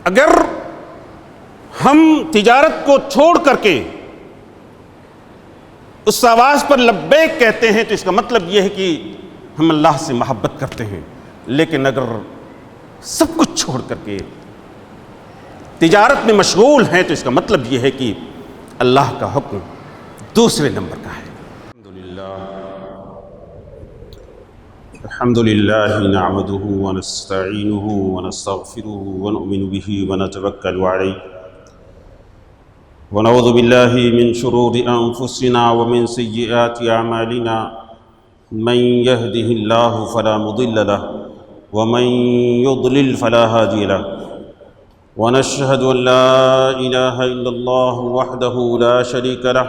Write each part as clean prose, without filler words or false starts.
اگر ہم تجارت کو چھوڑ کر کے اس آواز پر لبیک کہتے ہیں تو اس کا مطلب یہ ہے کہ ہم اللہ سے محبت کرتے ہیں، لیکن اگر سب کچھ چھوڑ کر کے تجارت میں مشغول ہیں تو اس کا مطلب یہ ہے کہ اللہ کا حکم دوسرے نمبر کا ہے۔ الحمد للہ نحمده ونستعینه ونستغفره ونؤمن به ونتوکل علیہ ونعوذ باللہ من شرور انفسنا ومن سیئات اعمالنا من يهده الله فلا مضل له ومن يضلل فلا هادي له ونشهد ان لا اله الا الله وحده لا شريك له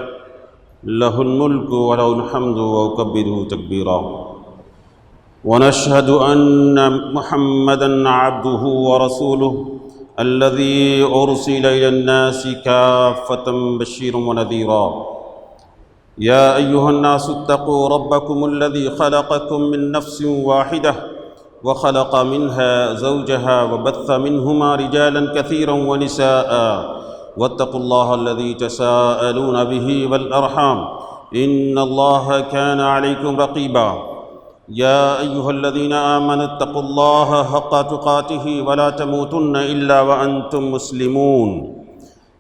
له الملك وله الحمد وكبره تكبيرا ونشهد ان محمدا عبده ورسوله الذي ارسل الى الناس كافة بشيرا ونذيرا يا ايها الناس اتقوا ربكم الذي خلقكم من نفس واحدة وخلق منها زوجها وبث منهما رجالا كثيرا ونساء واتقوا الله الذي تساءلون به والأرحام إن الله كان عليكم رقيبا يا أيها الذين آمنوا اتقوا الله حق تقاته ولا تموتن إلا وأنتم مسلمون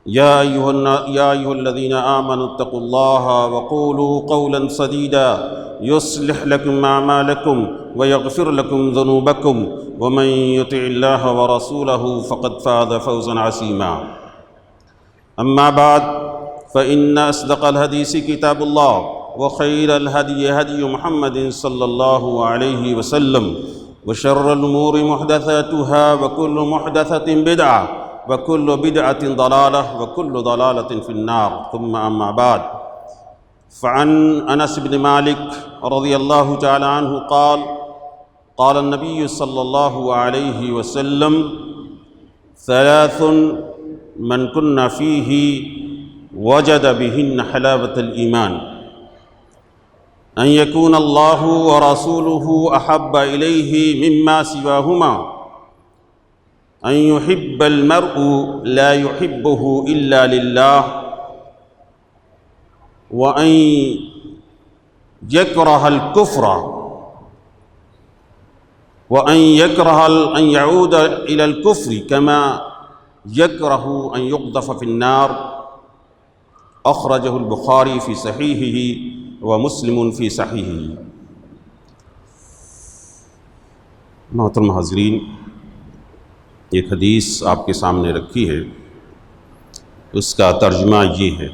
يا أيها الذين آمنوا اتقوا الله وقولوا قولا سديدا يصلح لكم أعمالكم ويغفر لكم ذنوبكم ومن يطع الله ورسوله فقد فاز فوزا عظيما أما بعد فإن أصدق الحديث كتاب الله وخير الهدي هدي محمد صلى الله عليه وسلم وشر الأمور محدثاتها وكل محدثة بدعة وكل بدعة ضلالة وكل ضلالة في النار ثم أما بعد فعن أنس بن مالك رضي الله تعالى عنه قال قال النبي صلى الله عليه وسلم ثلاث من كن فيه وجد بهن حلاوة الإيمان أن يكون الله ورسوله أحب إليه مما سواهما أن يحب المرء لا يحبه إلا لله وأن يكره الكفر وأن يكره أن يعود إلى الكفر كما يكره أن يقذف في النار أخرجه البخاري في صحيحه ومسلم فی صحیحہ۔ محترم حاضرین، ایک حدیث آپ کے سامنے رکھی ہے، اس کا ترجمہ یہ ہے۔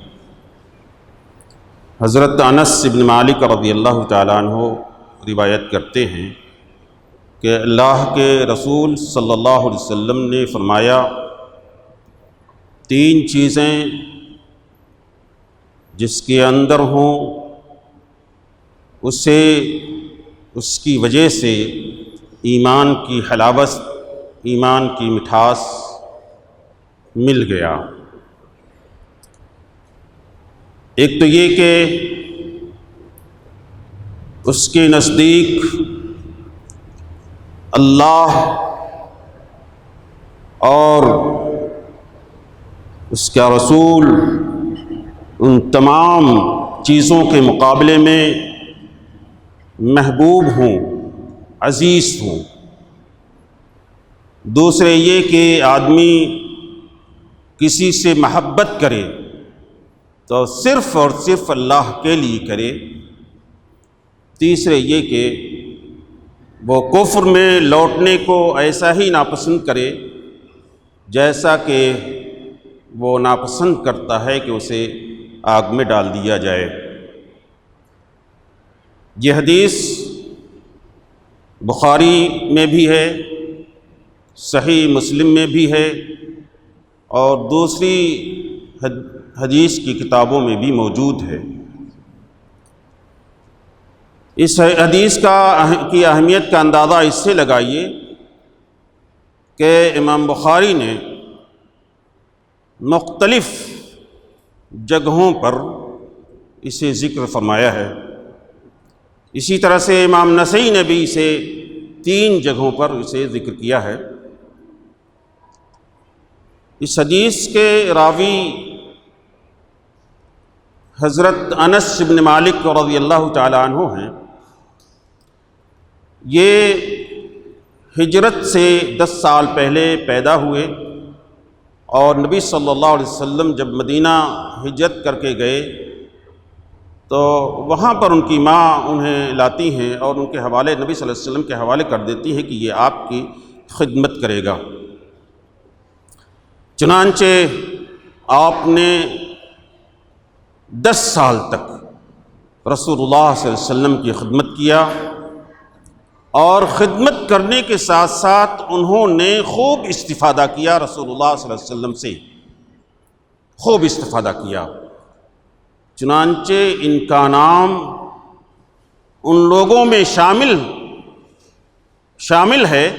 حضرت انس بن مالک رضی اللہ تعالیٰ عنہ روایت کرتے ہیں کہ اللہ کے رسول صلی اللہ علیہ وسلم نے فرمایا، تین چیزیں جس کے اندر ہوں اسے اس کی وجہ سے ایمان کی حلاوت، ایمان کی مٹھاس مل گیا۔ ایک تو یہ کہ اس کے نزدیک اللہ اور اس کا رسول ان تمام چیزوں کے مقابلے میں محبوب ہوں، عزیز ہوں۔ دوسرے یہ کہ آدمی کسی سے محبت کرے تو صرف اور صرف اللہ کے لیے کرے۔ تیسرے یہ کہ وہ کفر میں لوٹنے کو ایسا ہی ناپسند کرے جیسا کہ وہ ناپسند کرتا ہے کہ اسے آگ میں ڈال دیا جائے۔ یہ حدیث بخاری میں بھی ہے، صحیح مسلم میں بھی ہے، اور دوسری حدیث کی کتابوں میں بھی موجود ہے۔ اس حدیث کی اہمیت کا اندازہ اس سے لگائیے کہ امام بخاری نے مختلف جگہوں پر اسے ذکر فرمایا ہے۔ اسی طرح سے امام نسائی نے بھی اسے 3 جگہوں پر اسے ذکر کیا ہے۔ اس حدیث کے راوی حضرت انس بن مالک رضی اللہ تعالی عنہ ہیں۔ یہ ہجرت سے 10 سال پہلے پیدا ہوئے، اور نبی صلی اللہ علیہ وسلم جب مدینہ ہجرت کر کے گئے تو وہاں پر ان کی ماں انہیں لاتی ہیں اور ان کے حوالے نبی صلی اللہ علیہ وسلم کے حوالے کر دیتی ہیں کہ یہ آپ کی خدمت کرے گا۔ چنانچہ آپ نے 10 سال تک رسول اللہ صلی اللہ علیہ وسلم کی خدمت کیا، اور خدمت کرنے کے ساتھ ساتھ انہوں نے خوب استفادہ کیا، رسول اللہ صلی اللہ علیہ وسلم سے خوب استفادہ کیا۔ چنانچہ ان کا نام ان لوگوں میں شامل ہے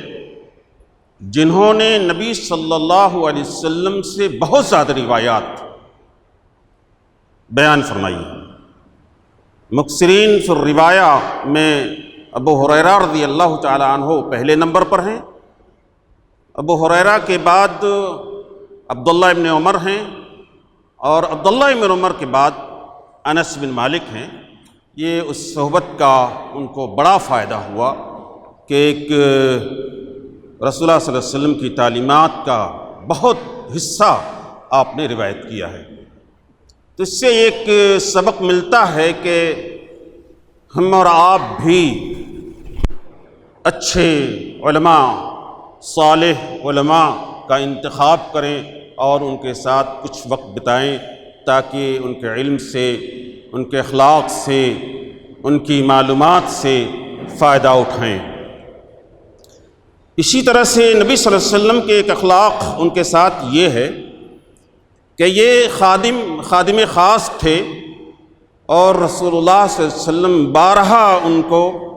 جنہوں نے نبی صلی اللہ علیہ وسلم سے بہت زیادہ روایات بیان فرمائی ہیں۔ مکثرین فی الروایہ میں ابو ہریرہ رضی اللہ تعالی عنہ پہلے نمبر پر ہیں، ابو ہریرہ کے بعد عبداللہ ابن عمر ہیں، اور عبداللہ ابن عمر کے بعد انس بن مالک ہیں۔ یہ اس صحبت کا ان کو بڑا فائدہ ہوا کہ ایک رسول اللہ صلی اللہ علیہ وسلم کی تعلیمات کا بہت حصہ آپ نے روایت کیا ہے۔ تو اس سے ایک سبق ملتا ہے کہ ہم اور آپ بھی اچھے علماء، صالح علماء کا انتخاب کریں اور ان کے ساتھ کچھ وقت بتائیں، تاکہ ان کے علم سے، ان کے اخلاق سے، ان کی معلومات سے فائدہ اٹھائیں۔ اسی طرح سے نبی صلی اللہ علیہ وسلم کے ایک اخلاق ان کے ساتھ یہ ہے کہ یہ خادم خاص تھے، اور رسول اللہ صلی اللہ علیہ وسلم بارہا ان کو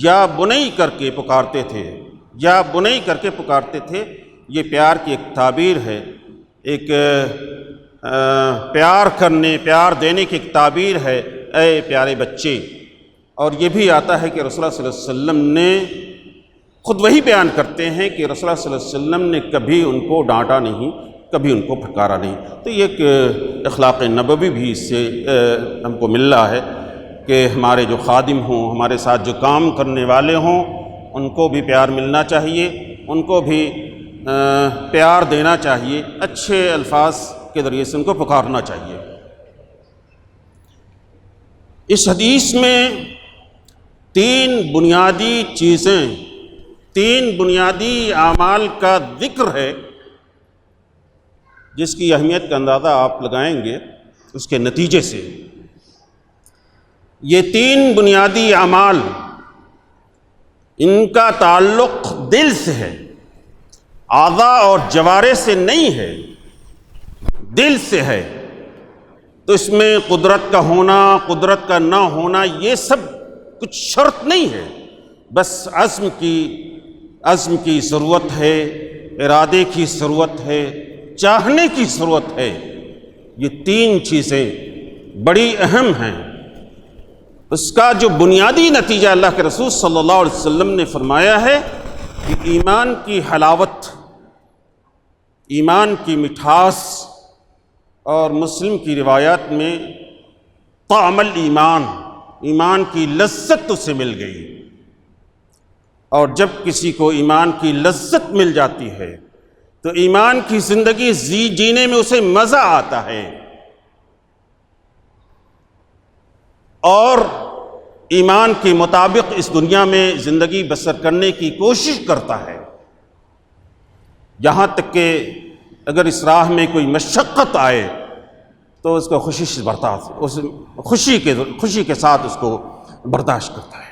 یا بنی کر کے پکارتے تھے۔ یہ پیار کی ایک تعبیر ہے، ایک پیار دینے کی ایک تعبیر ہے، اے پیارے بچے۔ اور یہ بھی آتا ہے کہ رسول اللہ صلی اللہ علیہ وسلم نے خود وہی بیان کرتے ہیں کہ رسول اللہ صلی اللہ علیہ وسلم نے کبھی ان کو ڈانٹا نہیں، کبھی ان کو پھٹکارا نہیں۔ تو یہ ایک اخلاق نبوی بھی اس سے ہم کو مل رہا ہے کہ ہمارے جو خادم ہوں، ہمارے ساتھ جو کام کرنے والے ہوں، ان کو بھی پیار ملنا چاہیے، ان کو بھی پیار دینا چاہیے، اچھے الفاظ کے ذریعے سے ان کو پکارنا چاہیے۔ اس حدیث میں 3 بنیادی اعمال کا ذکر ہے، جس کی اہمیت کا اندازہ آپ لگائیں گے اس کے نتیجے سے۔ یہ 3 بنیادی اعمال، ان کا تعلق دل سے ہے، اعضاء اور جوارح سے نہیں ہے، دل سے ہے۔ تو اس میں قدرت کا ہونا، قدرت کا نہ ہونا، یہ سب کچھ شرط نہیں ہے، بس عزم کی ضرورت ہے، ارادے کی ضرورت ہے، چاہنے کی ضرورت ہے۔ یہ 3 چیزیں بڑی اہم ہیں۔ اس کا جو بنیادی نتیجہ اللہ کے رسول صلی اللہ علیہ وسلم نے فرمایا ہے کہ ایمان کی حلاوت، ایمان کی مٹھاس، اور مسلم کی روایات میں طعم الایمان، ایمان کی لذت اسے مل گئی۔ اور جب کسی کو ایمان کی لذت مل جاتی ہے تو ایمان کی زندگی جینے میں اسے مزہ آتا ہے، اور ایمان کے مطابق اس دنیا میں زندگی بسر کرنے کی کوشش کرتا ہے، یہاں تک کہ اگر اس راہ میں کوئی مشقت آئے تو اس کو خوشی کے ساتھ اس کو برداشت کرتا ہے۔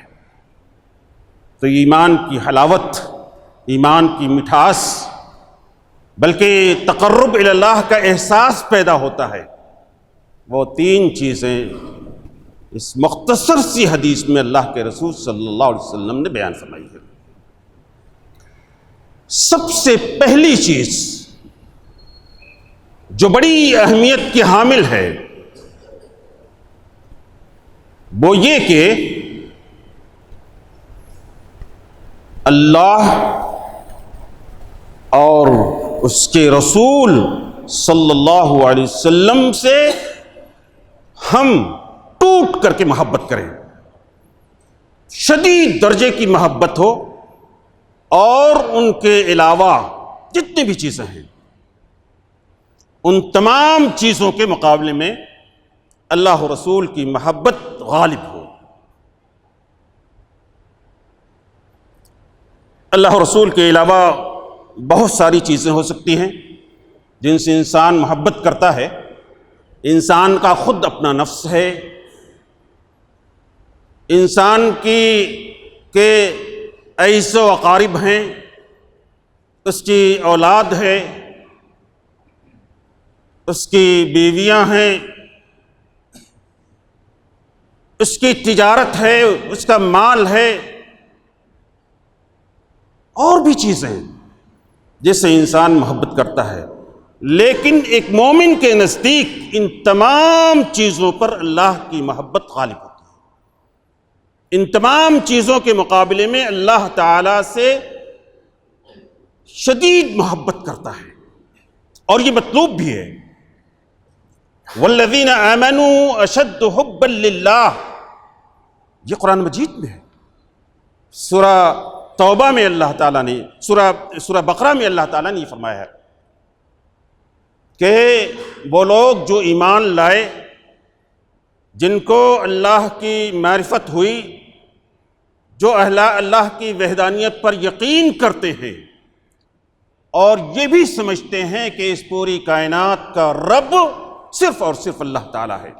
تو ایمان کی حلاوت، ایمان کی مٹھاس، بلکہ تقرب الی اللہ کا احساس پیدا ہوتا ہے۔ وہ 3 چیزیں اس مختصر سی حدیث میں اللہ کے رسول صلی اللہ علیہ وسلم نے بیان فرمائی ہے۔ سب سے پہلی چیز جو بڑی اہمیت کی حامل ہے وہ یہ کہ اللہ اور اس کے رسول صلی اللہ علیہ وسلم سے ہم ٹوٹ کر کے محبت کریں، شدید درجے کی محبت ہو، اور ان کے علاوہ جتنی بھی چیزیں ہیں ان تمام چیزوں کے مقابلے میں اللہ و رسول کی محبت غالب ہو۔ اللہ و رسول کے علاوہ بہت ساری چیزیں ہو سکتی ہیں جن سے انسان محبت کرتا ہے۔ انسان کا خود اپنا نفس ہے، انسان کے ایس و اقارب ہیں، اس کی اولاد ہے، اس کی بیویاں ہیں، اس کی تجارت ہے، اس کا مال ہے، اور بھی چیزیں ہیں جس سے انسان محبت کرتا ہے۔ لیکن ایک مومن کے نزدیک ان تمام چیزوں پر اللہ کی محبت غالب ہوتی ہے۔ ان تمام چیزوں کے مقابلے میں اللہ تعالی سے شدید محبت کرتا ہے، اور یہ مطلوب بھی ہے۔ والذین آمنوا اشد حبا للہ، یہ قرآن مجید میں ہے۔ سورہ توبہ میں اللہ تعالیٰ نے، سورہ بقرہ میں اللہ تعالیٰ نے یہ فرمایا ہے کہ وہ لوگ جو ایمان لائے، جن کو اللہ کی معرفت ہوئی، جو اللہ کی وحدانیت پر یقین کرتے ہیں اور یہ بھی سمجھتے ہیں کہ اس پوری کائنات کا رب صرف اور صرف اللہ تعالیٰ ہے،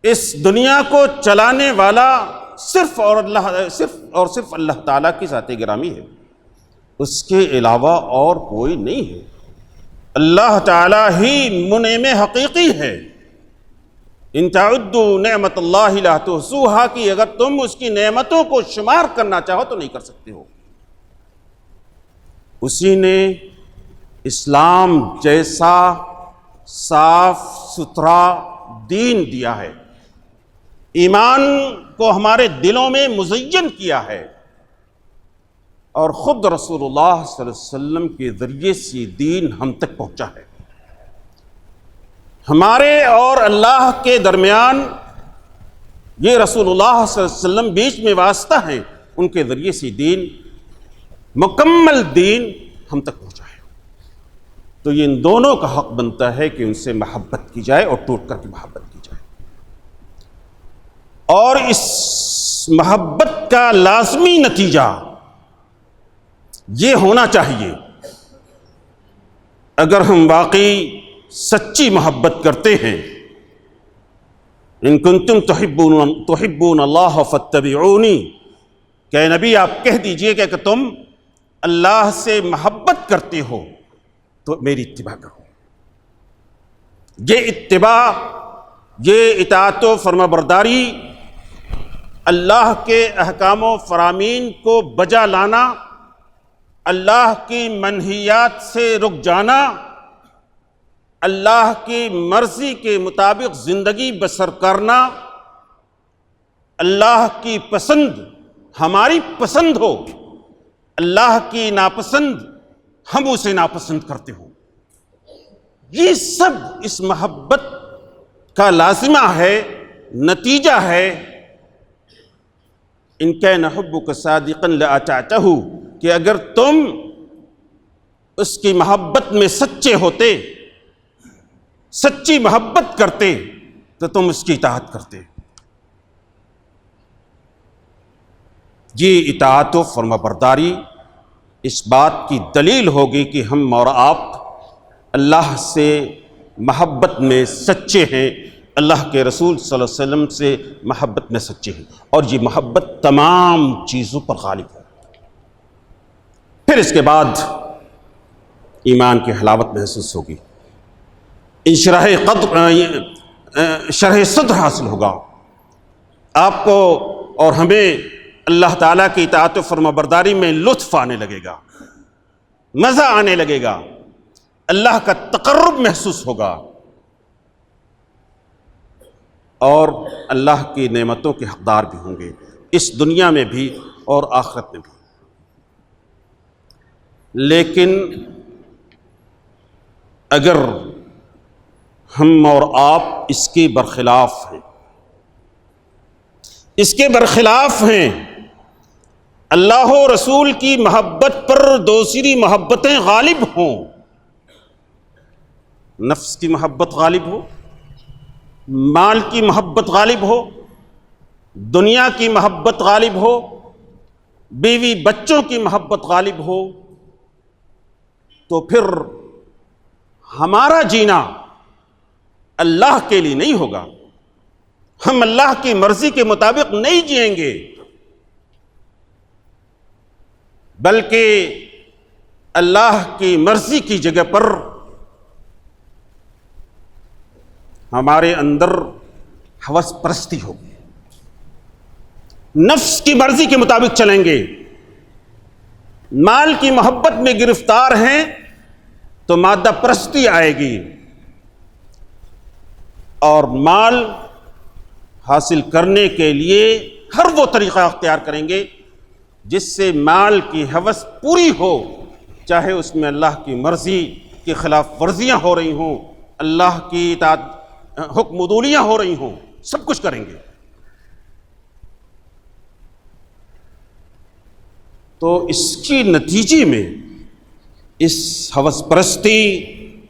اس دنیا کو چلانے والا صرف اور صرف اللہ تعالیٰ کی ذات گرامی ہے، اس کے علاوہ اور کوئی نہیں ہے۔ اللہ تعالیٰ ہی منعم حقیقی ہے۔ ان تعدوا نعمت اللہ لا تحصوها، کہ اگر تم اس کی نعمتوں کو شمار کرنا چاہو تو نہیں کر سکتے ہو۔ اسی نے اسلام جیسا صاف ستھرا دین دیا ہے، ایمان کو ہمارے دلوں میں مزین کیا ہے، اور خود رسول اللہ صلی اللہ علیہ وسلم کے ذریعے سے دین ہم تک پہنچا ہے۔ ہمارے اور اللہ کے درمیان یہ رسول اللہ صلی اللہ علیہ وسلم بیچ میں واسطہ ہیں، ان کے ذریعے سے دین، مکمل دین ہم تک پہنچا ہے۔ تو یہ ان دونوں کا حق بنتا ہے کہ ان سے محبت کی جائے اور ٹوٹ کر کے محبت کی جائے، اور اس محبت کا لازمی نتیجہ یہ ہونا چاہیے، اگر ہم واقعی سچی محبت کرتے ہیں، ان کنتم تحبون اللہ فاتبعونی، کہ نبی آپ کہہ دیجئے کہ تم اللہ سے محبت کرتے ہو تو میری اتباع کرو۔ یہ اتباع، یہ اطاعت و فرمانبرداری، اللہ کے احکام و فرامین کو بجا لانا، اللہ کی منہیات سے رک جانا، اللہ کی مرضی کے مطابق زندگی بسر کرنا، اللہ کی پسند ہماری پسند ہو، اللہ کی ناپسند ہم اسے ناپسند کرتے ہوں، یہ سب اس محبت کا لازمہ ہے، نتیجہ ہے۔ ان کان حبک صادقا لاطعتہ، کہ اگر تم اس کی محبت میں سچے ہوتے، سچی محبت کرتے، تو تم اس کی اطاعت کرتے۔ یہ اطاعت و فرمانبرداری اس بات کی دلیل ہوگی کہ ہم اور آپ اللہ سے محبت میں سچے ہیں، اللہ کے رسول صلی اللہ علیہ وسلم سے محبت میں سچے ہیں، اور یہ محبت تمام چیزوں پر غالب ہے۔ پھر اس کے بعد ایمان کی حلاوت محسوس ہوگی، شرح صدر حاصل ہوگا آپ کو اور ہمیں، اللہ تعالیٰ کی اطاعت و فرمانبرداری میں لطف آنے لگے گا، مزہ آنے لگے گا، اللہ کا تقرب محسوس ہوگا، اور اللہ کی نعمتوں کے حقدار بھی ہوں گے، اس دنیا میں بھی اور آخرت میں بھی۔ لیکن اگر ہم اور آپ اس کے برخلاف ہیں، اس کے برخلاف ہیں، اللہ و رسول کی محبت پر دوسری محبتیں غالب ہوں، نفس کی محبت غالب ہو، مال کی محبت غالب ہو، دنیا کی محبت غالب ہو، بیوی بچوں کی محبت غالب ہو، تو پھر ہمارا جینا اللہ کے لیے نہیں ہوگا، ہم اللہ کی مرضی کے مطابق نہیں جئیں گے، بلکہ اللہ کی مرضی کی جگہ پر ہمارے اندر ہوس پرستی ہوگی، نفس کی مرضی کے مطابق چلیں گے، مال کی محبت میں گرفتار ہیں تو مادہ پرستی آئے گی، اور مال حاصل کرنے کے لیے ہر وہ طریقہ اختیار کریں گے جس سے مال کی ہوس پوری ہو، چاہے اس میں اللہ کی مرضی کی خلاف ورزیاں ہو رہی ہوں، اللہ کی اطاعت حکم عدولیاں ہو رہی ہوں، سب کچھ کریں گے۔ تو اس کی نتیجے میں اس ہوس پرستی،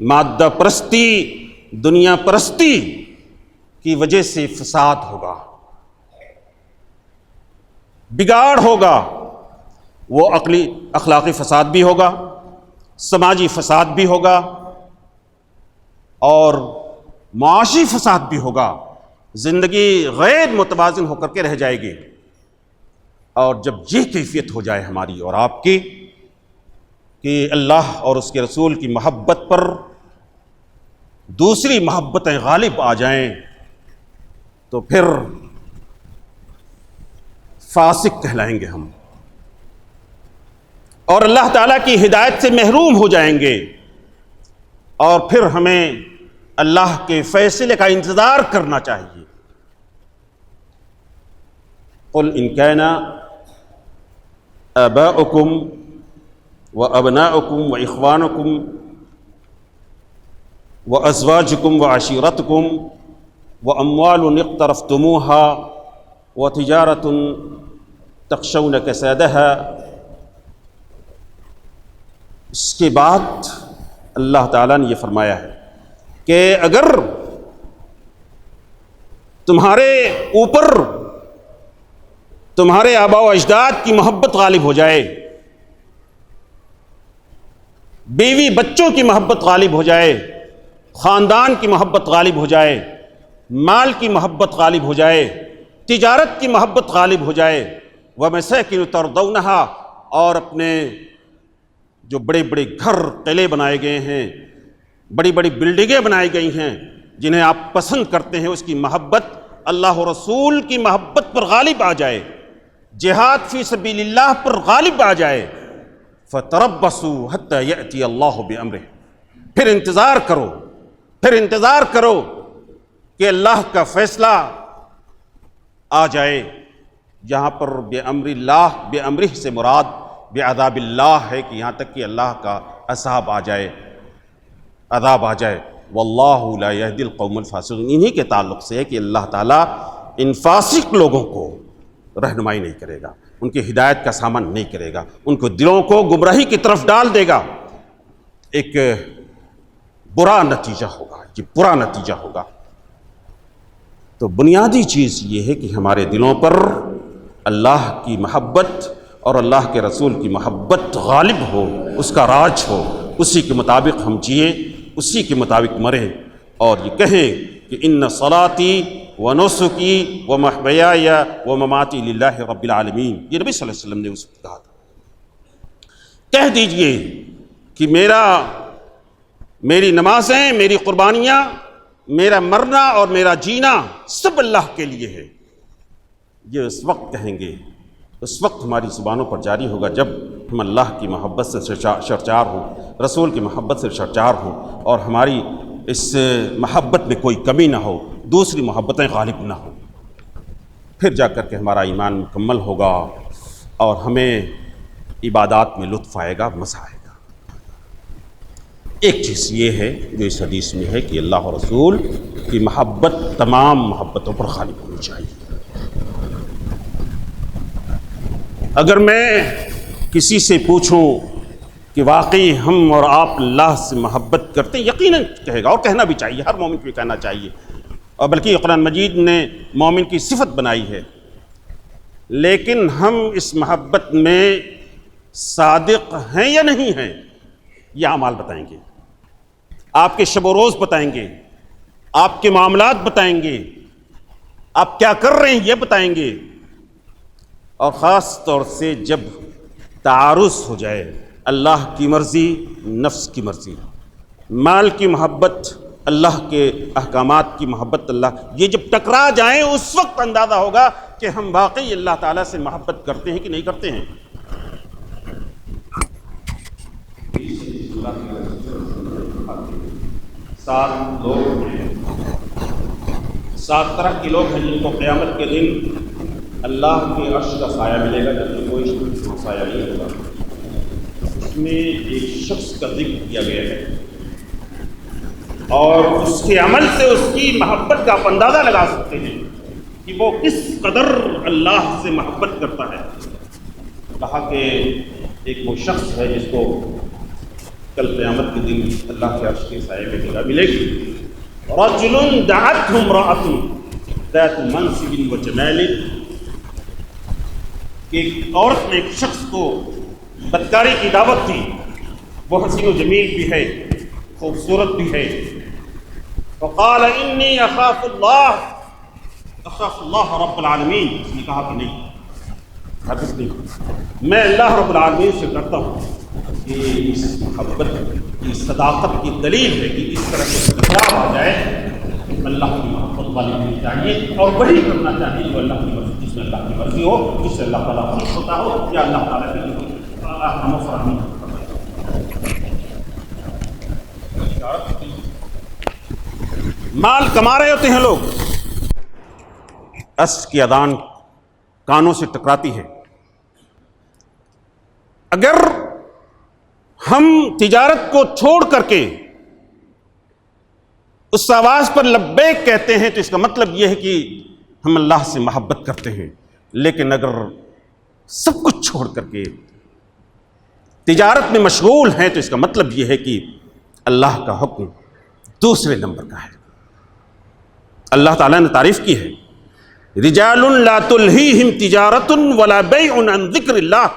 مادہ پرستی، دنیا پرستی کی وجہ سے فساد ہوگا، بگاڑ ہوگا، وہ اخلاقی فساد بھی ہوگا، سماجی فساد بھی ہوگا، اور معاشی فساد بھی ہوگا، زندگی غیر متوازن ہو کر کے رہ جائے گی۔ اور جب یہ کیفیت ہو جائے ہماری اور آپ کی کہ اللہ اور اس کے رسول کی محبت پر دوسری محبتیں غالب آ جائیں، تو پھر فاسق کہلائیں گے ہم، اور اللہ تعالیٰ کی ہدایت سے محروم ہو جائیں گے، اور پھر ہمیں اللہ کے فیصلے کا انتظار کرنا چاہیے۔ قل ان کان آباؤکم وابناؤکم واخوانکم وازواجکم وعشیرتکم واموال اقترفتموها وتجارۃ تخشون کسادها، اس کے بعد اللہ تعالیٰ نے یہ فرمایا ہے کہ اگر تمہارے اوپر تمہارے آباء و اجداد کی محبت غالب ہو جائے، بیوی بچوں کی محبت غالب ہو جائے، خاندان کی محبت غالب ہو جائے، مال کی محبت غالب ہو جائے، تجارت کی محبت غالب ہو جائے، وَمَسَاكِنُ تَرْضَوْنَهَا، اور اپنے جو بڑے بڑے گھر قلعے بنائے گئے ہیں، بڑی بڑی بلڈنگیں بنائی گئی ہیں جنہیں آپ پسند کرتے ہیں، اس کی محبت اللہ و رسول کی محبت پر غالب آ جائے، جہاد فی سبیل اللہ پر غالب آ جائے، فَتَرَبَّصُوا حَتَّى يَأْتِيَ اللَّهُ بِأَمْرِهِ، پھر انتظار کرو کہ اللہ کا فیصلہ آ جائے۔ یہاں پر بِأَمْرِ اللَّهِ، بِأَمْرِهِ سے مراد بعذاب اللہ ہے، کہ یہاں تک کہ اللہ کا عذاب آ جائے، عذاب آ جائے۔ واللہ لا یہدی القوم الفاسقین، انہی کے تعلق سے ہے کہ اللہ تعالیٰ ان فاسق لوگوں کو رہنمائی نہیں کرے گا، ان کی ہدایت کا سامان نہیں کرے گا، ان کو دلوں کو گمراہی کی طرف ڈال دے گا۔ ایک برا نتیجہ ہوگا، یہ برا نتیجہ ہوگا۔ تو بنیادی چیز یہ ہے کہ ہمارے دلوں پر اللہ کی محبت اور اللہ کے رسول کی محبت غالب ہو، اس کا راج ہو، اسی کے مطابق ہم جئیں، اسی کے مطابق مریں، اور یہ کہیں کہ ان صلاتی ونسکی ومحیای ومماتی للہ رب العالمین، یہ نبی صلی اللہ علیہ وسلم نے اس وقت کہا تھا۔ کہہ دیجئے کہ میری نمازیں، میری قربانیاں، میرا مرنا اور میرا جینا سب اللہ کے لیے ہے۔ یہ اس وقت کہیں گے، اس وقت ہماری زبانوں پر جاری ہوگا جب ہم اللہ کی محبت سے سرچار ہوں، رسول کی محبت سے سرچار ہوں، اور ہماری اس محبت میں کوئی کمی نہ ہو، دوسری محبتیں غالب نہ ہوں، پھر جا کر کے ہمارا ایمان مکمل ہوگا اور ہمیں عبادات میں لطف آئے گا، مزہ آئے گا۔ ایک چیز یہ ہے جو اس حدیث میں ہے کہ اللہ اور رسول کی محبت تمام محبتوں پر غالب ہونی چاہیے۔ اگر میں کسی سے پوچھوں کہ واقعی ہم اور آپ اللہ سے محبت کرتے ہیں، یقیناً کہے گا، اور کہنا بھی چاہیے، ہر مومن کو کہنا چاہیے، اور بلکہ قرآن مجید نے مومن کی صفت بنائی ہے۔ لیکن ہم اس محبت میں صادق ہیں یا نہیں ہیں، یہ اعمال بتائیں گے، آپ کے شب و روز بتائیں گے، آپ کے معاملات بتائیں گے، آپ کیا کر رہے ہیں یہ بتائیں گے۔ اور خاص طور سے جب تعارض ہو جائے اللہ کی مرضی نفس کی مرضی، مال کی محبت اللہ کے احکامات کی محبت، یہ جب ٹکرا جائیں اس وقت اندازہ ہوگا کہ ہم واقعی اللہ تعالیٰ سے محبت کرتے ہیں کہ نہیں کرتے ہیں۔ سات طرح کے لوگ ہیں جن کو قیامت کے دن اللہ کے عرش کا سایہ ملے گا، جبکہ کوئی سایہ نہیں ہوگا۔ اس میں ایک شخص کا ذکر کیا گیا ہے، اور اس کے عمل سے اس کی محبت کا آپ اندازہ لگا سکتے ہیں کہ وہ کس قدر اللہ سے محبت کرتا ہے۔ کہا کہ ایک وہ شخص ہے جس کو کل قیامت کے دن اللہ کے عرش کے سائے میں جگہ ملے گی۔ رجل دعته امرأة ذات منصب وجمال، کہ ایک عورت نے ایک شخص کو بدکاری کی دعوت دی، وہ حسین و جمیل بھی ہے، خوبصورت بھی ہے۔ فقال انی اخاف اللہ رب العالمین، اس نے کہا کہ نہیں، ہرگز نہیں، میں اللہ رب العالمین سے ڈرتا ہوں۔ یہ اس محبت کی صداقت کی دلیل ہے کہ اس طرح سے اختلاف آ جائے، اللہ کی محبت والی ہونی چاہیے اور وہی کرنا چاہیے جو اللہ کی مرضی، جس میں اللہ کی مرضی ہو، جس سے اللہ تعالیٰ خوش ہوتا ہو، یا اللہ تعالیٰ کی احکام و فراہمی مال کما رہے ہوتے ہیں لوگ، عصر کی اذان کانوں سے ٹکراتی ہے۔ اگر ہم تجارت کو چھوڑ کر کے اس آواز پر لبیک کہتے ہیں تو اس کا مطلب یہ ہے کہ ہم اللہ سے محبت کرتے ہیں، لیکن اگر سب کچھ چھوڑ کر کے تجارت میں مشغول ہیں تو اس کا مطلب یہ ہے کہ اللہ کا حکم دوسرے نمبر کا ہے۔ اللہ تعالیٰ نے تعریف کی ہے، رجال لا تلہیہم تجارت ولا بیع عن ذکر اللہ،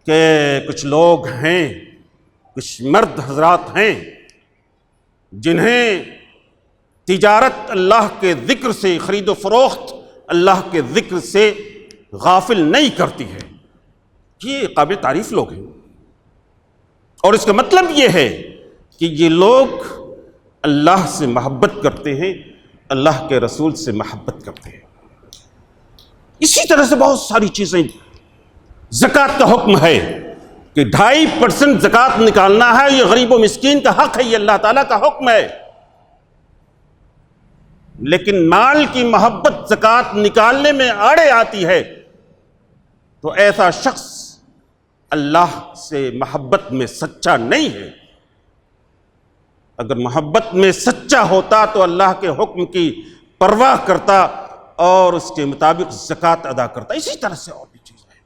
کہ کچھ لوگ ہیں، کچھ مرد حضرات ہیں جنہیں تجارت اللہ کے ذکر سے، خرید و فروخت اللہ کے ذکر سے غافل نہیں کرتی ہے۔ یہ قابل تعریف لوگ ہیں، اور اس کا مطلب یہ ہے کہ یہ لوگ اللہ سے محبت کرتے ہیں، اللہ کے رسول سے محبت کرتے ہیں۔ اسی طرح سے بہت ساری چیزیں، زکوٰۃ کا حکم ہے کہ 2.5% زکوٰۃ نکالنا ہے، یہ غریب و مسکین کا حق ہے، یہ اللہ تعالیٰ کا حکم ہے۔ لیکن مال کی محبت زکوٰۃ نکالنے میں آڑے آتی ہے تو ایسا شخص اللہ سے محبت میں سچا نہیں ہے۔ اگر محبت میں سچا ہوتا تو اللہ کے حکم کی پرواہ کرتا اور اس کے مطابق زکوٰۃ ادا کرتا۔ اسی طرح سے اور بھی چیز ہے۔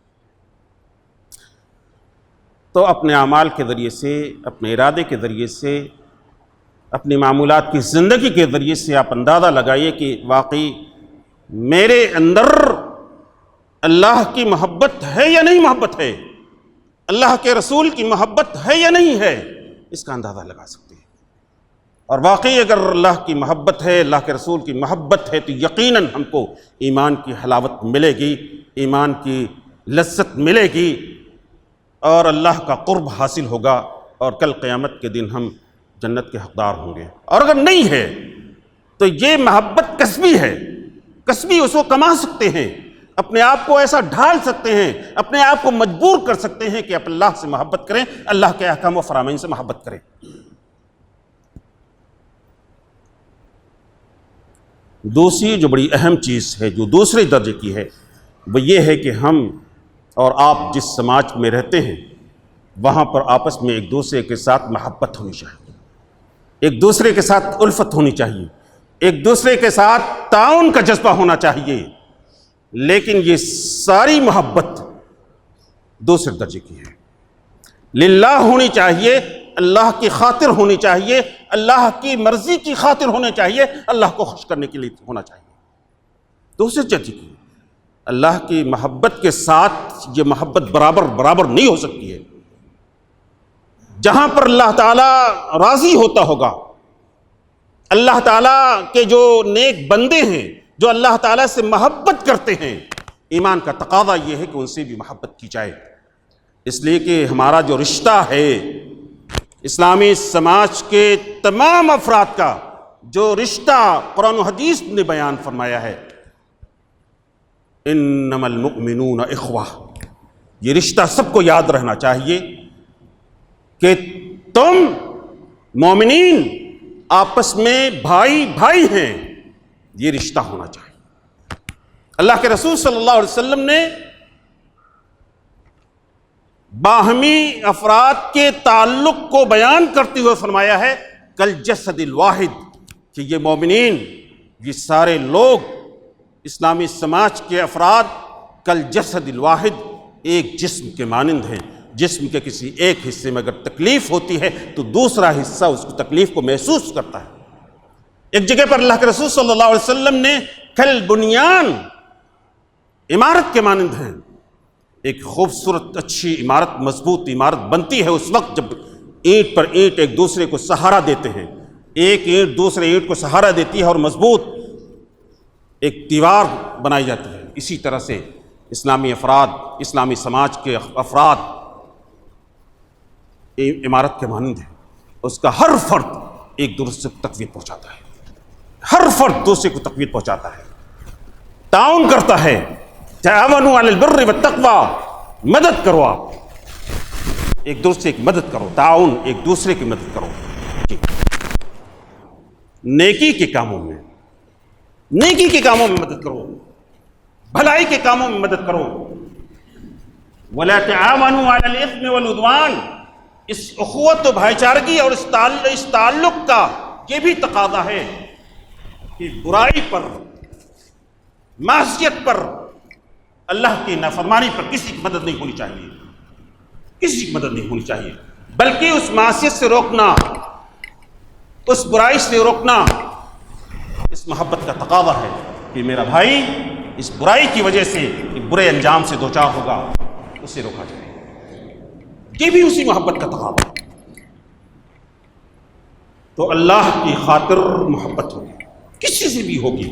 تو اپنے اعمال کے ذریعے سے، اپنے ارادے کے ذریعے سے، اپنی معمولات کی زندگی کے ذریعے سے آپ اندازہ لگائیے کہ واقعی میرے اندر اللہ کی محبت ہے یا نہیں محبت ہے، اللہ کے رسول کی محبت ہے یا نہیں ہے، اس کا اندازہ لگا سکتے ہیں۔ اور واقعی اگر اللہ کی محبت ہے، اللہ کے رسول کی محبت ہے، تو یقیناً ہم کو ایمان کی حلاوت ملے گی، ایمان کی لذت ملے گی، اور اللہ کا قرب حاصل ہوگا، اور کل قیامت کے دن ہم جنت کے حقدار ہوں گے۔ اور اگر نہیں ہے تو یہ محبت کسبی ہے، کسبی اس کو کما سکتے ہیں، اپنے آپ کو ایسا ڈھال سکتے ہیں، اپنے آپ کو مجبور کر سکتے ہیں کہ آپ اللہ سے محبت کریں، اللہ کے احکام و فرامین سے محبت کریں۔ دوسری جو بڑی اہم چیز ہے، جو دوسرے درجے کی ہے، وہ یہ ہے کہ ہم اور آپ جس سماج میں رہتے ہیں، وہاں پر آپس میں ایک دوسرے کے ساتھ محبت ہونی چاہیے، ایک دوسرے کے ساتھ الفت ہونی چاہیے، ایک دوسرے کے ساتھ تعاون کا جذبہ ہونا چاہیے، لیکن یہ ساری محبت دوسرے درجے کی ہے، للہ ہونی چاہیے، اللہ کی خاطر ہونی چاہیے، اللہ کی مرضی کی خاطر ہونے چاہیے، اللہ کو خوش کرنے کے لیے ہونا چاہیے، دوسرے درجے کی۔ اللہ کی محبت کے ساتھ یہ محبت برابر نہیں ہو سکتی ہے۔ جہاں پر اللہ تعالیٰ راضی ہوتا ہوگا، اللہ تعالیٰ کے جو نیک بندے ہیں جو اللہ تعالیٰ سے محبت کرتے ہیں، ایمان کا تقاضا یہ ہے کہ ان سے بھی محبت کی جائے، اس لیے کہ ہمارا جو رشتہ ہے اسلامی سماج کے تمام افراد کا جو رشتہ قرآن و حدیث نے بیان فرمایا ہے، انما المؤمنون اخوہ، یہ رشتہ سب کو یاد رہنا چاہیے کہ تم مومنین آپس میں بھائی بھائی ہیں، یہ رشتہ ہونا چاہیے۔ اللہ کے رسول صلی اللہ علیہ وسلم نے باہمی افراد کے تعلق کو بیان کرتے ہوئے فرمایا ہے کالجسد الواحد، کہ یہ مومنین، یہ سارے لوگ اسلامی سماج کے افراد کالجسد الواحد، ایک جسم کے مانند ہیں۔ جسم کے کسی ایک حصے میں اگر تکلیف ہوتی ہے تو دوسرا حصہ اس کی تکلیف کو محسوس کرتا ہے۔ ایک جگہ پر اللہ کے رسول صلی اللہ علیہ وسلم نے کالبنیان، عمارت کے مانند ہیں۔ ایک خوبصورت اچھی عمارت، مضبوط عمارت بنتی ہے اس وقت جب اینٹ پر اینٹ ایک دوسرے کو سہارا دیتے ہیں، ایک اینٹ دوسرے اینٹ کو سہارا دیتی ہے اور مضبوط ایک دیوار بنائی جاتی ہے۔ اسی طرح سے اسلامی افراد، اسلامی سماج کے افراد عمارت کے مانند ہے، اس کا ہر فرد ایک دوسرے کو تقویت پہنچاتا ہے، ہر فرد دوسرے کو تقویت پہنچاتا ہے، تعاون کرتا ہے۔ تعاونوا علی البر والتقوی، مدد کرو، آپ ایک دوسرے کی مدد کرو، تعاون، ایک دوسرے کی مدد کرو، نیکی کے کاموں میں، نیکی کے کاموں میں مدد کرو، بھلائی کے کاموں میں مدد کرو۔ ولا تعاونوا علی الاثم والعدوان، اس اخوت و بھائی چارگی اور اس تعلق کا یہ بھی تقاضا ہے کہ برائی پر، معصیت پر، اللہ کی نافرمانی پر کسی کی مدد نہیں ہونی چاہیے، کسی کی مدد نہیں ہونی چاہیے، بلکہ اس معصیت سے روکنا، اس برائی سے روکنا اس محبت کا تقاضا ہے کہ میرا بھائی اس برائی کی وجہ سے ایک برے انجام سے دوچار ہوگا، اسے روکا جائے، یہ بھی اسی محبت کا تقاضا ہے۔ تو اللہ کی خاطر محبت ہوگی، کسی سے بھی ہوگی،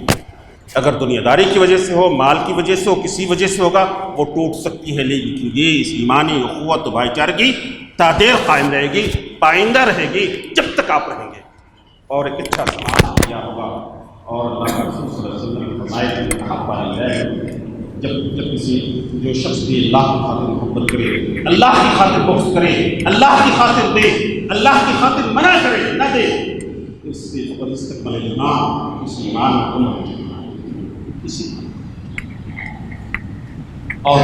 اگر دنیا داری کی وجہ سے ہو، مال کی وجہ سے ہو، کسی وجہ سے ہوگا، وہ ٹوٹ سکتی ہے، لیکن یہ اس ایمانی اخوت و بھائی چارگی تادیر قائم رہے گی، پائندہ رہے گی جب تک آپ رہیں گے، اور ایک اچھا سماج تیار ہوگا۔ اور اللہ کے رسول صلی اللہ علیہ وسلم نے فرمایا کہ محبت ہے جب کسی جو شخص بھی اللہ کی خاطر محبت کرے، اللہ کی خاطر بغض کرے، اللہ کی خاطر دے، اللہ کی خاطر منع کرے، نہ دے، اس سے فقط استقبال ایمان، اس ایمان میں اسی اور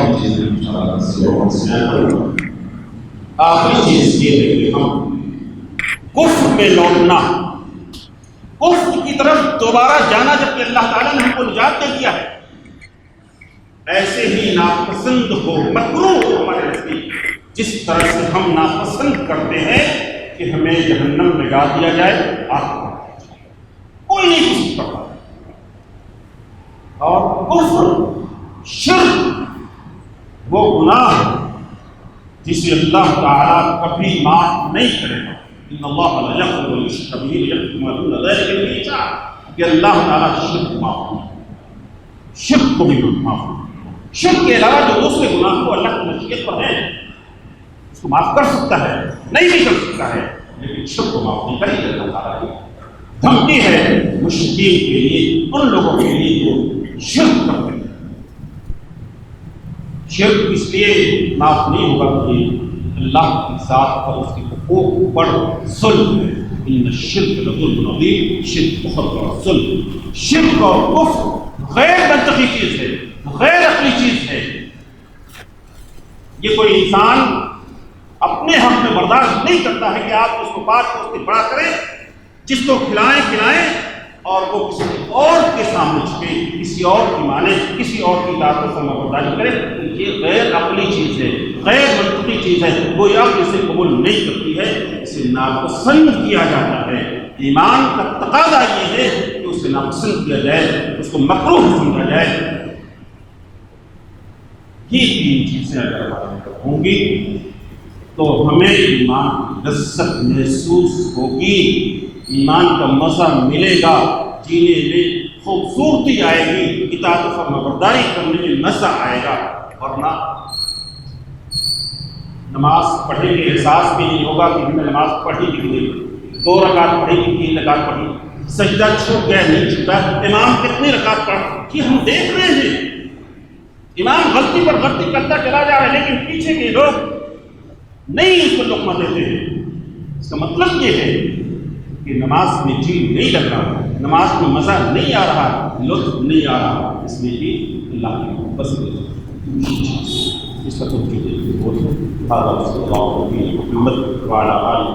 آخری چیز یہ ہے کہ ہم کفر میں لوٹنا، کفر کی طرف دوبارہ جانا، جبکہ اللہ تعالیٰ نے ہم کو نجات دے دیا ہے، ایسے ہی ناپسند ہو، مکروہ ہو ہمارے نزدیک، جس طرح سے ہم ناپسند کرتے ہیں کہ ہمیں جہنم میں ڈال دیا جائے، کوئی نہیں پسند کرتا۔ اور کفر، شرک وہ گناہ ہے جسے اللہ تعالیٰ کبھی معاف نہیں کرے گا۔ ان اللہ لا یغفر ان یشرک بہ ویغفر ما دون ذلک لمن یشاء، کہ اللہ تعالیٰ شرک معاف نہیں، شرک کو بھی معاف نہیں، شرک کے علاوہ جو دوسرے گناہ کو اللہ کی مشیت پر ہے اس کو معاف کر سکتا ہے، نہیں بھی کر سکتا ہے، لیکن شرک کو معاف نہیں کرے گا۔ اللہ تعالیٰ کی دھمکی ہے مشرکین کے لیے، ان لوگوں کے لیے جو شرک کرتے ہیں۔ شرک اس لیے معاف نہیں ہوگا کہ اللہ کی ذات اور اس کے حقوق پر ظلم ہے۔ ان الشرک لظلم عظیم، شرک بہت بڑا ظلم۔ شرک اور کفر غیر منطقی چیز ہے، غیر عقلی چیز ہے۔ یہ کوئی انسان اپنے حق میں برداشت نہیں کرتا ہے کہ آپ اس کو بات کو اس سے بڑا کریں، جس کو کھلائیں اور وہ کسی اور کے سامنے چھکے، کسی اور کی مانے، کسی اور کی اطاعت و فرمانبرداری کرے، یہ غیر عقلی چیز ہے، غیر منطقی چیز ہے، کوئی عقل اسے قبول نہیں کرتی ہے، اسے ناپسند کیا جاتا ہے۔ ایمان کا تقاضا یہ ہے کہ اسے ناپسند کیا جائے، اس کو مکروہ سمجھا جائے۔ یہ تین چیزیں اگر ہوں گی تو ہمیں ایمان کی لذت محسوس ہوگی، ایمان کا مزہ ملے گا، جینے میں خوبصورتی آئے گی، اطاعت و فرمانبرداری کرنے میں مزہ آئے گا، ورنہ نماز پڑھنے کے احساس بھی نہیں ہوگا کہ ہم نے نماز پڑھی بھی نہیں، 2 رکعت پڑھی کہ 3 رکعت پڑھی، سجدہ چھوٹ گیا نہیں چھوٹا، امام کتنی رکعت پڑھ، یہ ہم دیکھ رہے ہیں، امام غلطی پر غلطی کرتا چلا جا رہا ہے، لیکن پیچھے کے لوگ نہیں اس کو لقمہ دیتے ہیں۔ اس کا مطلب یہ ہے کہ نماز میں جی نہیں لگ رہا، نماز میں مزہ نہیں آ رہا، لطف نہیں آ رہا، اس میں بھی اللہ کی بس اس کا تو محمد وعلیٰ آلہ